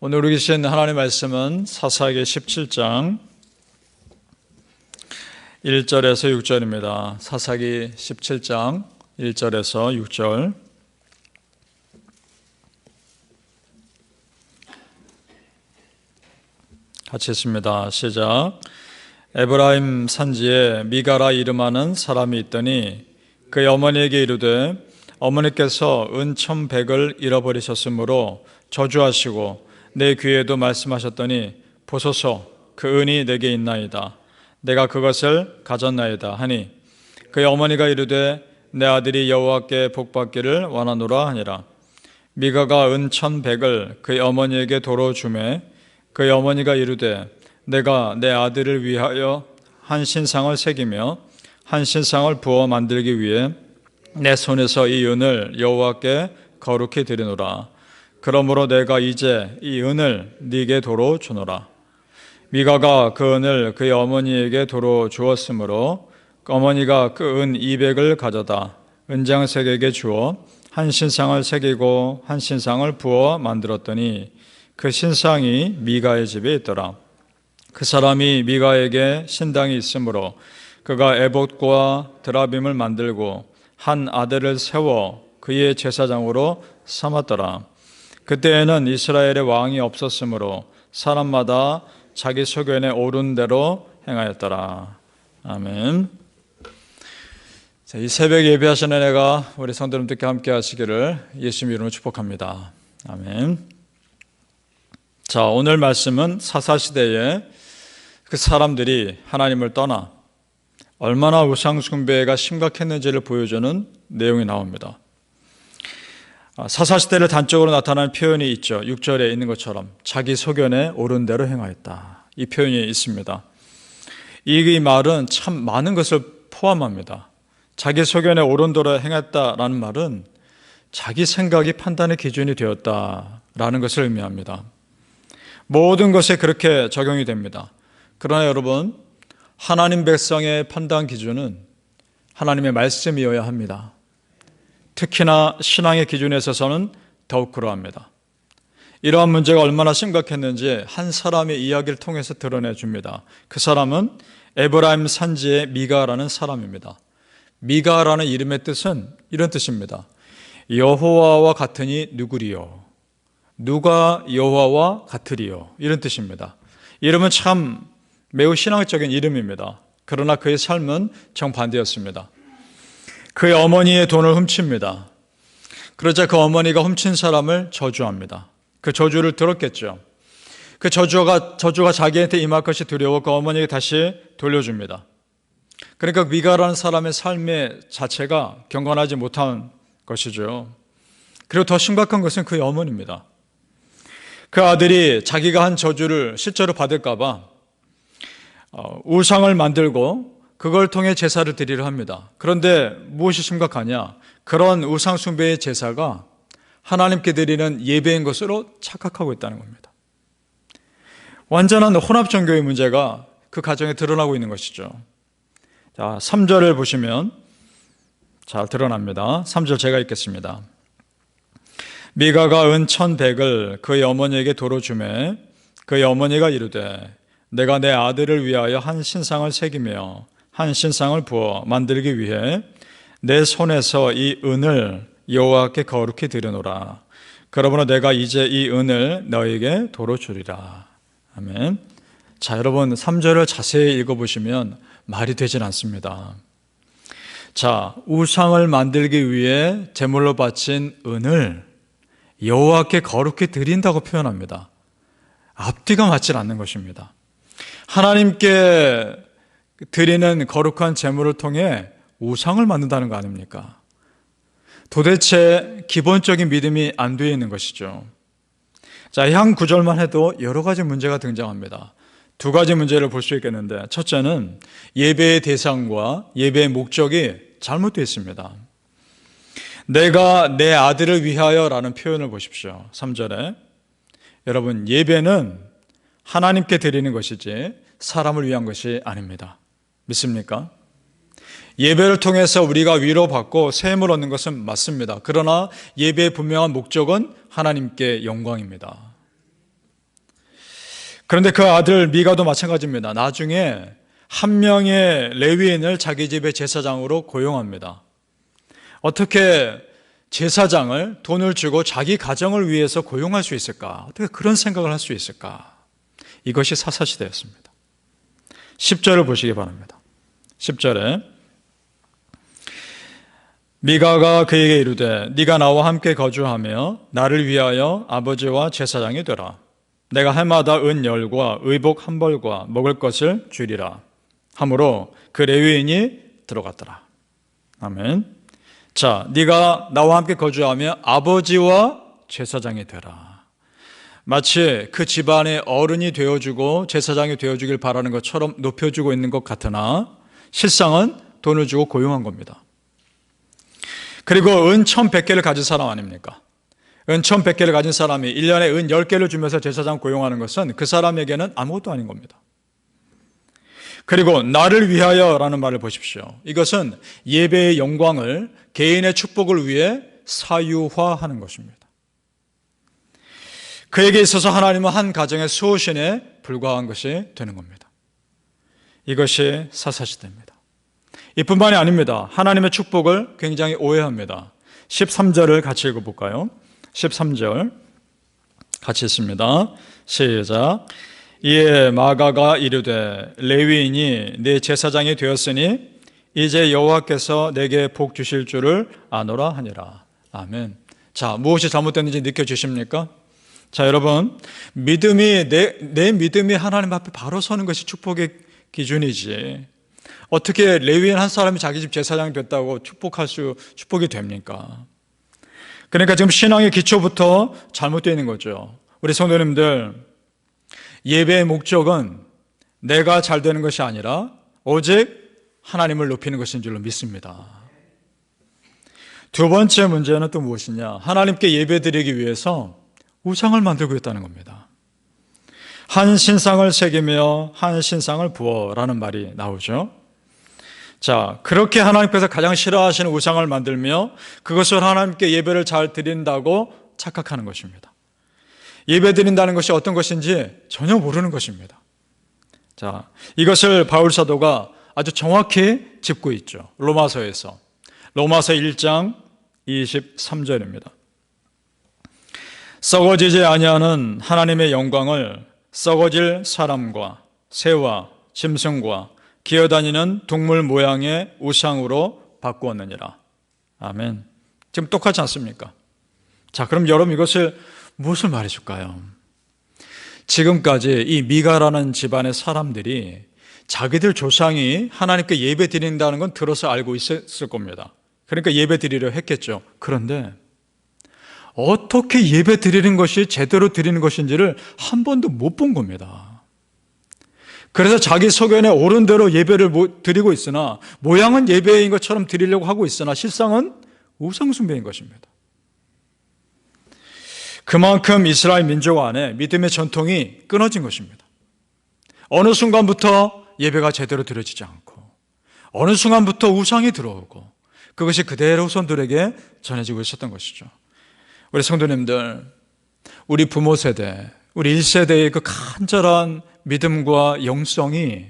오늘 우리 계신 하나님의 말씀은 사사기 17장 1절에서 6절입니다. 사사기 17장 1절에서 6절. 같이 읽습니다. 시작. 에브라임 산지에 미가라 이름하는 사람이 있더니 그의 어머니에게 이르되 어머니께서 은 1,100을 잃어버리셨으므로 저주하시고 내 귀에도 말씀하셨더니 보소서 그 은이 내게 있나이다. 내가 그것을 가졌나이다 하니 그의 어머니가 이르되 내 아들이 여호와께 복받기를 원하노라 하니라. 미가가 은 1,100을 그의 어머니에게 도로 주매 그의 어머니가 이르되 내가 내 아들을 위하여 한 신상을 새기며 한 신상을 부어 만들기 위해 내 손에서 이 은을 여호와께 거룩히 드리노라. 그러므로 내가 이제 이 은을 네게 도로 주노라. 미가가 그 은을 그의 어머니에게 도로 주었으므로 어머니가 그 은 200을 가져다 은장색에게 주어 한 신상을 새기고 한 신상을 부어 만들었더니 그 신상이 미가의 집에 있더라. 그 사람이 미가에게 신당이 있으므로 그가 에봇과 드라빔을 만들고 한 아들을 세워 그의 제사장으로 삼았더라. 그때에는 이스라엘의 왕이 없었으므로 사람마다 자기 소견에 오른 대로 행하였더라. 아멘. 자, 이 새벽 예배하시는 은혜가 우리 성도님들께 함께 하시기를 예수님 이름으로 축복합니다. 아멘. 자, 오늘 말씀은 사사시대에 그 사람들이 하나님을 떠나 얼마나 우상숭배가 심각했는지를 보여주는 내용이 나옵니다. 사사시대를 단적으로 나타나는 표현이 있죠. 6절에 있는 것처럼 자기 소견에 옳은 대로 행하였다. 이 표현이 있습니다. 이 말은 참 많은 것을 포함합니다. 자기 소견에 옳은 대로 행했다라는 말은 자기 생각이 판단의 기준이 되었다라는 것을 의미합니다. 모든 것에 그렇게 적용이 됩니다. 그러나 여러분, 하나님 백성의 판단 기준은 하나님의 말씀이어야 합니다. 특히나 신앙의 기준에 있어서는 더욱 그러합니다. 이러한 문제가 얼마나 심각했는지 한 사람의 이야기를 통해서 드러내 줍니다. 그 사람은 에브라임 산지의 미가라는 사람입니다. 미가라는 이름의 뜻은 이런 뜻입니다. 여호와와 같으니 누구리요? 누가 여호와와 같으리요? 이런 뜻입니다. 이름은 참 매우 신앙적인 이름입니다. 그러나 그의 삶은 정반대였습니다. 그의 어머니의 돈을 훔칩니다. 그러자 그 어머니가 훔친 사람을 저주합니다. 그 저주를 들었겠죠. 그 저주가 자기한테 임할 것이 두려워 그 어머니에게 다시 돌려줍니다. 그러니까 미가라는 사람의 삶의 자체가 경건하지 못한 것이죠. 그리고 더 심각한 것은 그의 어머니입니다. 그 아들이 자기가 한 저주를 실제로 받을까 봐 우상을 만들고 그걸 통해 제사를 드리려 합니다. 그런데 무엇이 심각하냐? 그런 우상 숭배의 제사가 하나님께 드리는 예배인 것으로 착각하고 있다는 겁니다. 완전한 혼합 종교의 문제가 그 가정에 드러나고 있는 것이죠. 자, 3절을 보시면 잘 드러납니다. 3절 제가 읽겠습니다. 미가가 은 1,100을 그의 어머니에게 도로 주매 그의 어머니가 이르되 내가 내 아들을 위하여 한 신상을 새기며 한 신상을 부어 만들기 위해 내 손에서 이 은을 여호와께 거룩히 드리노라. 그러므로 내가 이제 이 은을 너에게 도로 주리라. 아멘. 자, 여러분 3절을 자세히 읽어보시면 말이 되진 않습니다. 자, 우상을 만들기 위해 제물로 바친 은을 여호와께 거룩히 드린다고 표현합니다. 앞뒤가 맞지 않는 것입니다. 하나님께 드리는 거룩한 제물을 통해 우상을 만든다는 거 아닙니까? 도대체 기본적인 믿음이 안 되어 있는 것이죠. 자, 향 9절만 해도 여러 가지 문제가 등장합니다. 두 가지 문제를 볼 수 있겠는데, 첫째는 예배의 대상과 예배의 목적이 잘못되어 있습니다. 내가 내 아들을 위하여 라는 표현을 보십시오. 3절에. 여러분, 예배는 하나님께 드리는 것이지 사람을 위한 것이 아닙니다. 믿습니까? 예배를 통해서 우리가 위로받고 새 힘을 얻는 것은 맞습니다. 그러나 예배의 분명한 목적은 하나님께 영광입니다. 그런데 그 아들 미가도 마찬가지입니다. 나중에 한 명의 레위인을 자기 집의 제사장으로 고용합니다. 어떻게 제사장을 돈을 주고 자기 가정을 위해서 고용할 수 있을까? 어떻게 그런 생각을 할 수 있을까? 이것이 사사시대였습니다. 10절을 보시기 바랍니다. 10절에 미가가 그에게 이르되 네가 나와 함께 거주하며 나를 위하여 아버지와 제사장이 되라. 내가 해마다 은 10과 의복 1벌과 먹을 것을 주리라 하므로 그 레위인이 들어갔더라. 아멘. 자, 네가 나와 함께 거주하며 아버지와 제사장이 되라. 마치 그 집안의 어른이 되어주고 제사장이 되어주길 바라는 것처럼 높여주고 있는 것 같으나 실상은 돈을 주고 고용한 겁니다. 그리고 은 1100개를 가진 사람 아닙니까? 은 1100개를 가진 사람이 1년에 은 10개를 주면서 제사장 고용하는 것은 그 사람에게는 아무것도 아닌 겁니다. 그리고 나를 위하여 라는 말을 보십시오. 이것은 예배의 영광을 개인의 축복을 위해 사유화하는 것입니다. 그에게 있어서 하나님은 한 가정의 수호신에 불과한 것이 되는 겁니다. 이것이 사사시대입니다. 이뿐만이 아닙니다. 하나님의 축복을 굉장히 오해합니다. 13절을 같이 읽어볼까요? 13절 같이 읽습니다. 시작. 이에 마가가 이르되 레위인이 네 제사장이 되었으니 이제 여호와께서 내게 복 주실 줄을 아노라 하니라. 아멘. 자, 무엇이 잘못됐는지 느껴지십니까? 자, 여러분, 믿음이 내 믿음이 하나님 앞에 바로 서는 것이 축복의 기준이지. 어떻게 레위인 한 사람이 자기 집 제사장이 됐다고 축복이 됩니까? 그러니까 지금 신앙의 기초부터 잘못되어 있는 거죠. 우리 성도님들, 예배의 목적은 내가 잘 되는 것이 아니라 오직 하나님을 높이는 것인 줄로 믿습니다. 두 번째 문제는 또 무엇이냐? 하나님께 예배드리기 위해서 우상을 만들고 있다는 겁니다. 한 신상을 새기며 한 신상을 부어라는 말이 나오죠. 자, 그렇게 하나님께서 가장 싫어하시는 우상을 만들며 그것을 하나님께 예배를 잘 드린다고 착각하는 것입니다. 예배 드린다는 것이 어떤 것인지 전혀 모르는 것입니다. 자, 이것을 바울 사도가 아주 정확히 짚고 있죠. 로마서에서. 로마서 1장 23절입니다. 썩어지지 아니하는 하나님의 영광을 썩어질 사람과 새와 짐승과 기어다니는 동물 모양의 우상으로 바꾸었느니라. 아멘. 지금 똑같지 않습니까? 자, 그럼 여러분 이것을 무엇을 말해줄까요? 지금까지 이 미가라는 집안의 사람들이 자기들 조상이 하나님께 예배 드린다는 건 들어서 알고 있었을 겁니다. 그러니까 예배 드리려 했겠죠. 그런데 어떻게 예배 드리는 것이 제대로 드리는 것인지를 한 번도 못 본 겁니다. 그래서 자기 소견에 옳은 대로 예배를 드리고 있으나 모양은 예배인 것처럼 드리려고 하고 있으나 실상은 우상숭배인 것입니다. 그만큼 이스라엘 민족 안에 믿음의 전통이 끊어진 것입니다. 어느 순간부터 예배가 제대로 드려지지 않고 어느 순간부터 우상이 들어오고 그것이 그대로 후손들에게 전해지고 있었던 것이죠. 우리 성도님들, 우리 부모 세대, 우리 1세대의 그 간절한 믿음과 영성이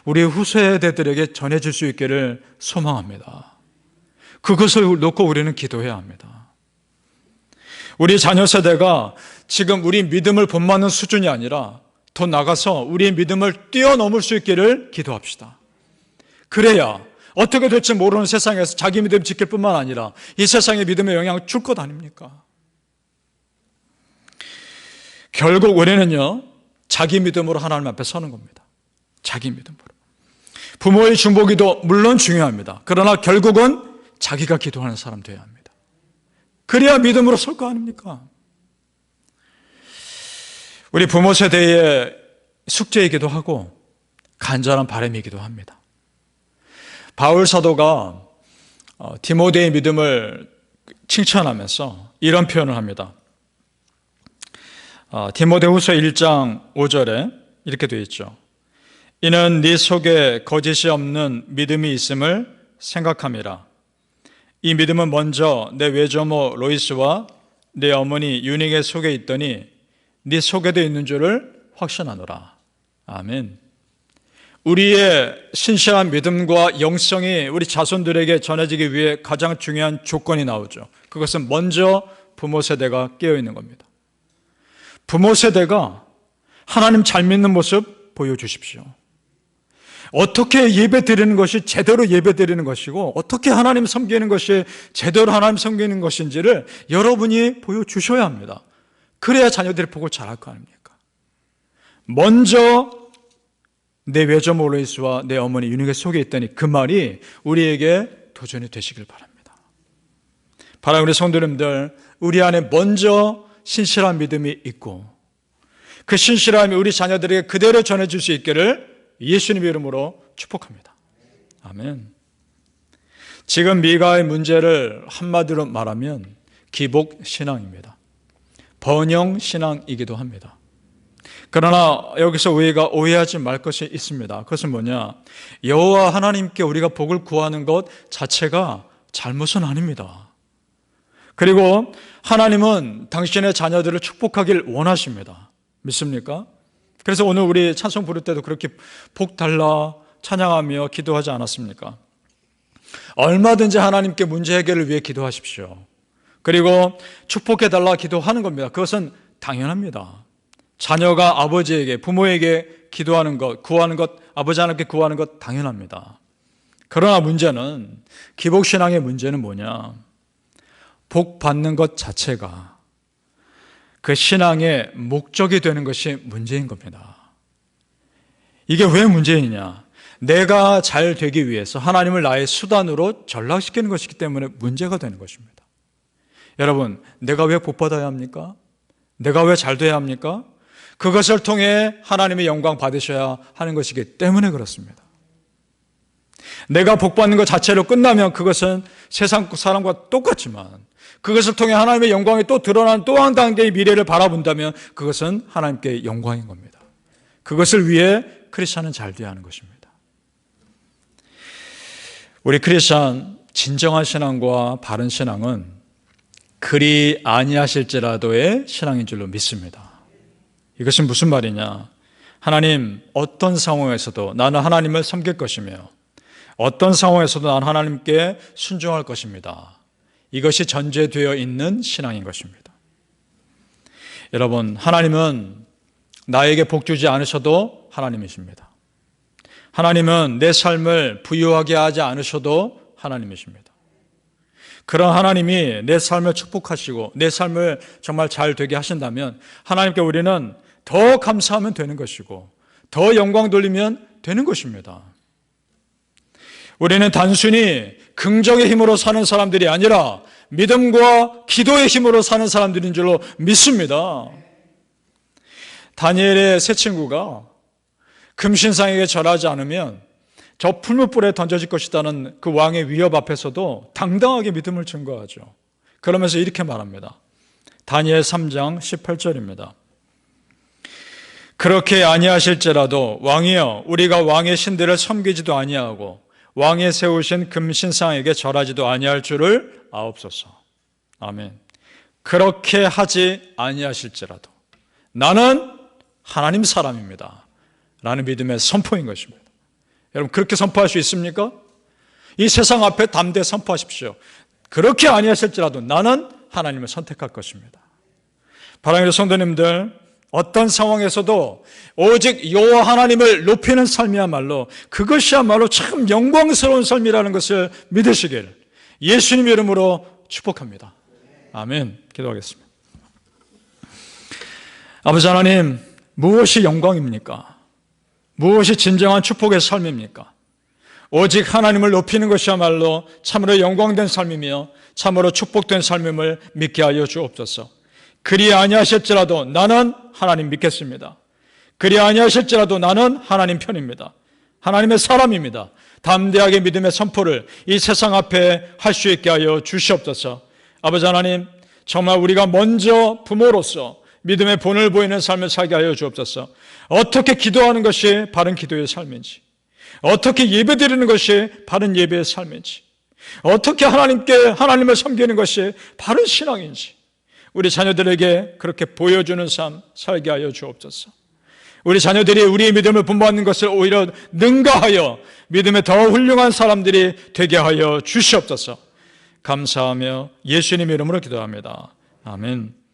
우리 후세대들에게 전해질 수 있기를 소망합니다. 그것을 놓고 우리는 기도해야 합니다. 우리 자녀 세대가 지금 우리 믿음을 본받는 수준이 아니라 더 나가서 우리의 믿음을 뛰어넘을 수 있기를 기도합시다. 그래야 어떻게 될지 모르는 세상에서 자기 믿음 지킬 뿐만 아니라 이 세상의 믿음에 영향을 줄 것 아닙니까? 결국 우리는요, 자기 믿음으로 하나님 앞에 서는 겁니다. 자기 믿음으로. 부모의 중보기도 물론 중요합니다. 그러나 결국은 자기가 기도하는 사람 되어야 합니다. 그래야 믿음으로 설 거 아닙니까? 우리 부모 세대의 숙제이기도 하고 간절한 바람이기도 합니다. 바울 사도가 디모데의 믿음을 칭찬하면서 이런 표현을 합니다. 디모데후서 1장 5절에 이렇게 되어 있죠. 이는 네 속에 거짓이 없는 믿음이 있음을 생각함이라. 이 믿음은 먼저 내 외조모 로이스와 내 어머니 유닉의 속에 있더니 네 속에도 있는 줄을 확신하노라. 아멘. 우리의 신실한 믿음과 영성이 우리 자손들에게 전해지기 위해 가장 중요한 조건이 나오죠. 그것은 먼저 부모 세대가 깨어있는 겁니다. 부모 세대가 하나님 잘 믿는 모습 보여주십시오. 어떻게 예배 드리는 것이 제대로 예배 드리는 것이고 어떻게 하나님 섬기는 것이 제대로 하나님 섬기는 것인지를 여러분이 보여주셔야 합니다. 그래야 자녀들이 보고 잘할 거 아닙니까? 먼저 내 외조모 로이스와 내 어머니 유니게 속에 있다니 그 말이 우리에게 도전이 되시길 바랍니다. 바라는 우리 성도님들, 우리 안에 먼저 신실한 믿음이 있고 그 신실함이 우리 자녀들에게 그대로 전해질 수 있기를 예수님의 이름으로 축복합니다. 아멘. 지금 미가의 문제를 한마디로 말하면 기복신앙입니다. 번영신앙이기도 합니다. 그러나 여기서 우리가 오해하지 말 것이 있습니다. 그것은 뭐냐? 여호와 하나님께 우리가 복을 구하는 것 자체가 잘못은 아닙니다. 그리고 하나님은 당신의 자녀들을 축복하길 원하십니다. 믿습니까? 그래서 오늘 우리 찬송 부를 때도 그렇게 복 달라 찬양하며 기도하지 않았습니까? 얼마든지 하나님께 문제 해결을 위해 기도하십시오. 그리고 축복해달라 기도하는 겁니다. 그것은 당연합니다. 자녀가 아버지에게, 부모에게 기도하는 것, 구하는 것, 아버지 하나님께 구하는 것 당연합니다. 그러나 문제는, 기복신앙의 문제는 뭐냐? 복 받는 것 자체가 그 신앙의 목적이 되는 것이 문제인 겁니다. 이게 왜 문제이냐? 내가 잘 되기 위해서 하나님을 나의 수단으로 전락시키는 것이기 때문에 문제가 되는 것입니다. 여러분, 내가 왜 복 받아야 합니까? 내가 왜 잘 돼야 합니까? 그것을 통해 하나님의 영광 받으셔야 하는 것이기 때문에 그렇습니다. 내가 복 받는 것 자체로 끝나면 그것은 세상 사람과 똑같지만 그것을 통해 하나님의 영광이 또 드러나는 또 한 단계의 미래를 바라본다면 그것은 하나님께 영광인 겁니다. 그것을 위해 크리스찬은 잘 돼야 하는 것입니다. 우리 크리스찬 진정한 신앙과 바른 신앙은 그리 아니하실지라도의 신앙인 줄로 믿습니다. 이것은 무슨 말이냐? 하나님, 어떤 상황에서도 나는 하나님을 섬길 것이며 어떤 상황에서도 나는 하나님께 순종할 것입니다. 이것이 전제되어 있는 신앙인 것입니다. 여러분, 하나님은 나에게 복 주지 않으셔도 하나님이십니다. 하나님은 내 삶을 부유하게 하지 않으셔도 하나님이십니다. 그런 하나님이 내 삶을 축복하시고 내 삶을 정말 잘 되게 하신다면 하나님께 우리는 더 감사하면 되는 것이고 더 영광 돌리면 되는 것입니다. 우리는 단순히 긍정의 힘으로 사는 사람들이 아니라 믿음과 기도의 힘으로 사는 사람들인 줄로 믿습니다. 다니엘의 세 친구가 금신상에게 절하지 않으면 저 풀무불에 던져질 것이라는 그 왕의 위협 앞에서도 당당하게 믿음을 증거하죠. 그러면서 이렇게 말합니다. 다니엘 3장 18절입니다. 그렇게 아니하실지라도 왕이여, 우리가 왕의 신들을 섬기지도 아니하고 왕의 세우신 금신상에게 절하지도 아니할 줄을 아옵소서. 아멘. 그렇게 하지 아니하실지라도 나는 하나님 사람입니다 라는 믿음의 선포인 것입니다. 여러분, 그렇게 선포할 수 있습니까? 이 세상 앞에 담대히 선포하십시오. 그렇게 아니하실지라도 나는 하나님을 선택할 것입니다. 사랑하는 성도님들, 어떤 상황에서도 오직 여호와 하나님을 높이는 삶이야말로 그것이야말로 참 영광스러운 삶이라는 것을 믿으시길 예수님 이름으로 축복합니다. 아멘. 기도하겠습니다. 아버지 하나님, 무엇이 영광입니까? 무엇이 진정한 축복의 삶입니까? 오직 하나님을 높이는 것이야말로 참으로 영광된 삶이며 참으로 축복된 삶임을 믿게 하여 주옵소서. 그리 아니하실지라도 나는 하나님 믿겠습니다. 그리 아니하실지라도 나는 하나님 편입니다. 하나님의 사람입니다. 담대하게 믿음의 선포를 이 세상 앞에 할 수 있게 하여 주시옵소서. 아버지 하나님, 정말 우리가 먼저 부모로서 믿음의 본을 보이는 삶을 살게 하여 주옵소서. 어떻게 기도하는 것이 바른 기도의 삶인지, 어떻게 예배드리는 것이 바른 예배의 삶인지, 어떻게 하나님을 섬기는 것이 바른 신앙인지 우리 자녀들에게 그렇게 보여주는 삶 살게 하여 주옵소서. 우리 자녀들이 우리의 믿음을 본받는 것을 오히려 능가하여 믿음에 더 훌륭한 사람들이 되게 하여 주시옵소서. 감사하며 예수님 이름으로 기도합니다. 아멘.